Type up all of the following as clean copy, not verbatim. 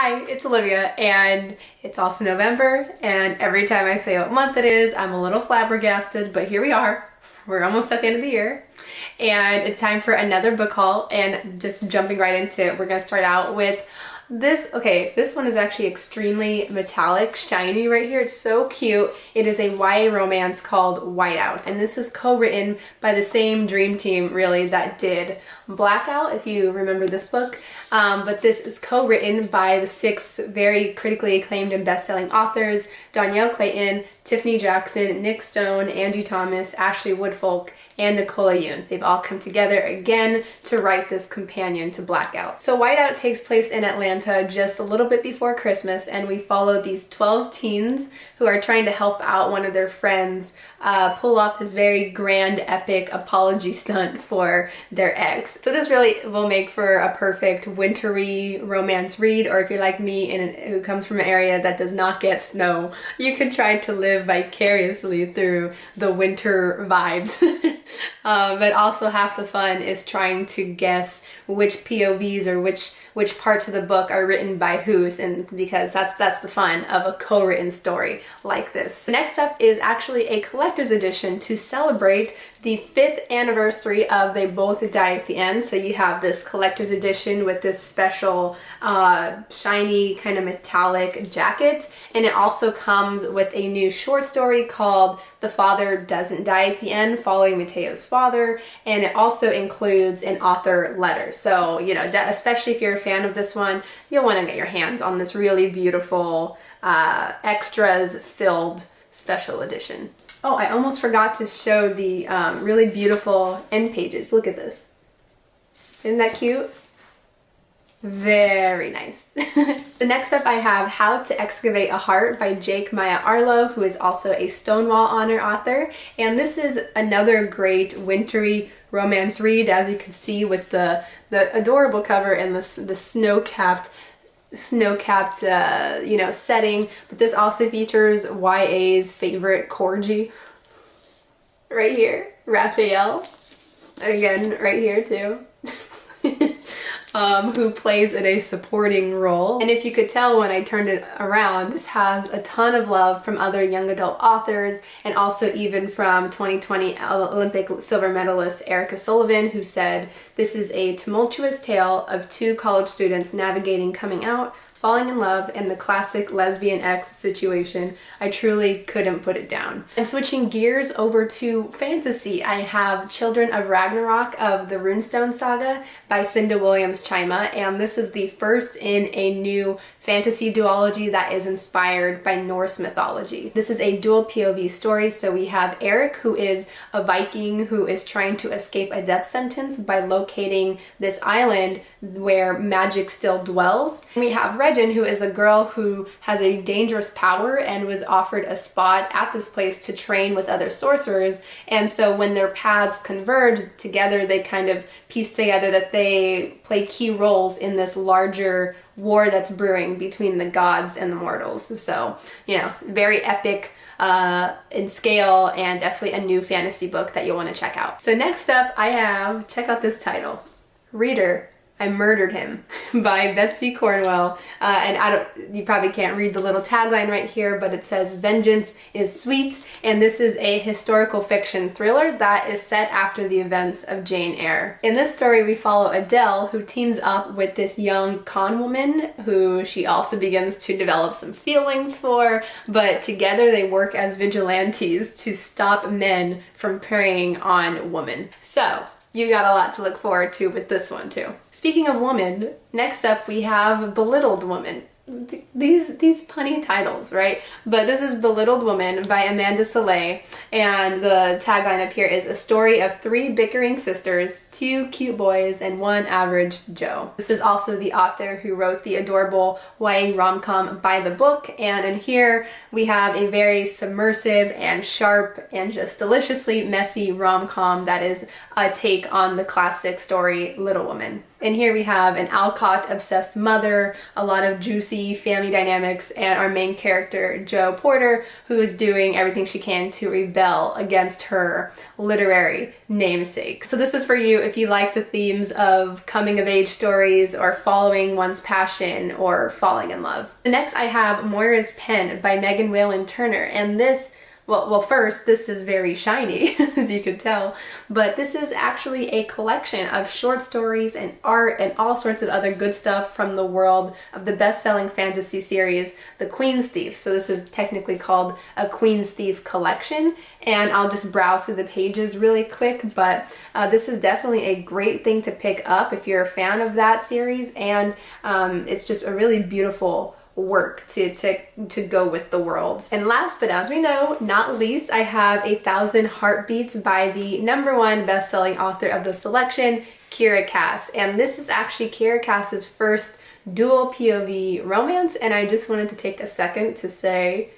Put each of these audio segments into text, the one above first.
Hi, it's Olivia, and it's also November, and every time I say what month it is, I'm a little flabbergasted, but here we are. We're almost at the end of the year, and it's time for another book haul, and just jumping right into it, we're going to start out with this. Okay, this one is actually extremely metallic, shiny right here. It's so cute. It is a YA romance called Whiteout, and this is co-written by the same dream team, really, that did Blackout, if you remember this book. But this is co-written by the 6 very critically acclaimed and best-selling authors: Danielle Clayton, Tiffany Jackson, Nick Stone, Angie Thomas, Ashley Woodfolk, and Nicola Yoon. They've all come together again to write this companion to Blackout. So Whiteout takes place in Atlanta just a little bit before Christmas, and we follow these 12 teens who are trying to help out one of their friends pull off this very grand, epic apology stunt for their ex. So this really will make for a perfect wintry romance read, or if you're like me who comes from an area that does not get snow, you could try to live vicariously through the winter vibes. But also half the fun is trying to guess which POVs or which parts of the book are written by whose, and because that's the fun of a co-written story like this. So next up is actually a collector's edition to celebrate the 5th anniversary of They Both Die at the End. So you have this collector's edition with this special shiny kind of metallic jacket, and it also comes with a new short story called The Father Doesn't Die at the End, following Mateo's father, and it also includes an author letter. So, you know, especially if you're a fan of this one, you'll want to get your hands on this really beautiful extras filled special edition. Oh, I almost forgot to show the really beautiful end pages. Look at this. Isn't that cute? Very nice. The next up I have How to Excavate a Heart by Jake Maya Arlo, who is also a Stonewall Honor author. And this is another great wintry romance read, as you can see with the adorable cover and the snow-capped setting. But this also features YA's favorite corgi right here, Raphael, again right here too. Who plays in a supporting role. And if you could tell when I turned it around, this has a ton of love from other young adult authors, and also even from 2020 Olympic silver medalist Erica Sullivan, who said, "This is a tumultuous tale of 2 college students navigating coming out, falling in love, and the classic lesbian ex situation. I truly couldn't put it down." And switching gears over to fantasy, I have Children of Ragnarok of the Runestone Saga by Cinda Williams Chima, and this is the first in a new fantasy duology that is inspired by Norse mythology. This is a dual POV story, so we have Eric, who is a Viking who is trying to escape a death sentence by locating this island where magic still dwells. And we have Regin, who is a girl who has a dangerous power and was offered a spot at this place to train with other sorcerers, and so when their paths converge together, they kind of piece together that they play key roles in this larger war that's brewing between the gods and the mortals. So, you know, very epic in scale, and definitely a new fantasy book that you'll want to check out. So next up I have, check out this title, Reader, I Murdered Him by Betsy Cornwell. And you probably can't read the little tagline right here, but it says, "Vengeance is sweet." And this is a historical fiction thriller that is set after the events of Jane Eyre. In this story, we follow Adele, who teams up with this young con woman who she also begins to develop some feelings for, but together they work as vigilantes to stop men from preying on women. So, you got a lot to look forward to with this one too. Speaking of woman, next up we have Belittled Women. These punny titles, right? But this is Belittled Women by Amanda Soleil, and the tagline up here is a story of 3 bickering sisters, 2 cute boys, and 1 average Joe. This is also the author who wrote the adorable YA rom-com By the Book, and in here we have a very submersive and sharp and just deliciously messy rom-com that is a take on the classic story Little Women. And here we have an Alcott-obsessed mother, a lot of juicy family dynamics, and our main character, Jo Porter, who is doing everything she can to rebel against her literary namesake. So this is for you if you like the themes of coming-of-age stories or following one's passion or falling in love. Next, I have Moira's Pen by Megan Whalen Turner, and this well, first, this is very shiny, as you could tell, but this is actually a collection of short stories and art and all sorts of other good stuff from the world of the best-selling fantasy series, The Queen's Thief. So this is technically called a Queen's Thief collection, and I'll just browse through the pages really quick, but this is definitely a great thing to pick up if you're a fan of that series, and it's just a really beautiful work to go with the worlds. And last, but as we know, not least, I have 1,000 Heartbeats by the #1 best-selling author of the selection, Kiera Cass. And this is actually Kiera Cass's first dual POV romance, and I just wanted to take a second to say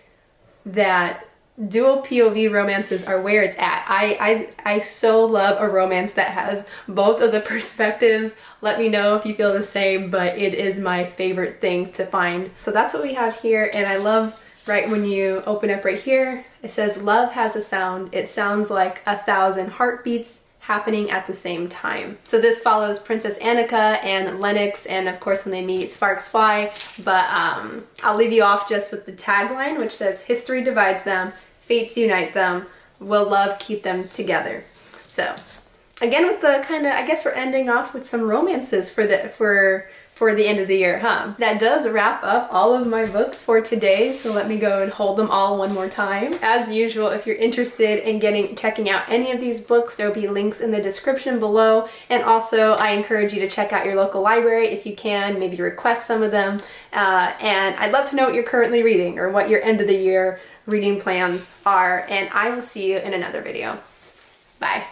that dual POV romances are where it's at. I so love a romance that has both of the perspectives. Let me know if you feel the same, but it is my favorite thing to find. So that's what we have here, and I love right when you open up right here, it says, "Love has a sound. It sounds like 1,000 heartbeats happening at the same time." So this follows Princess Annika and Lennox, and of course when they meet, sparks fly, but I'll leave you off just with the tagline, which says, "History divides them, fates unite them, will love keep them together." So again, with the kind of, I guess we're ending off with some romances for the end of the year, huh? That does wrap up all of my books for today, so let me go and hold them all one more time. As usual, if you're interested in checking out any of these books, there'll be links in the description below, and also I encourage you to check out your local library if you can, maybe request some of them, and I'd love to know what you're currently reading or what your end of the year reading plans are, and I will see you in another video. Bye.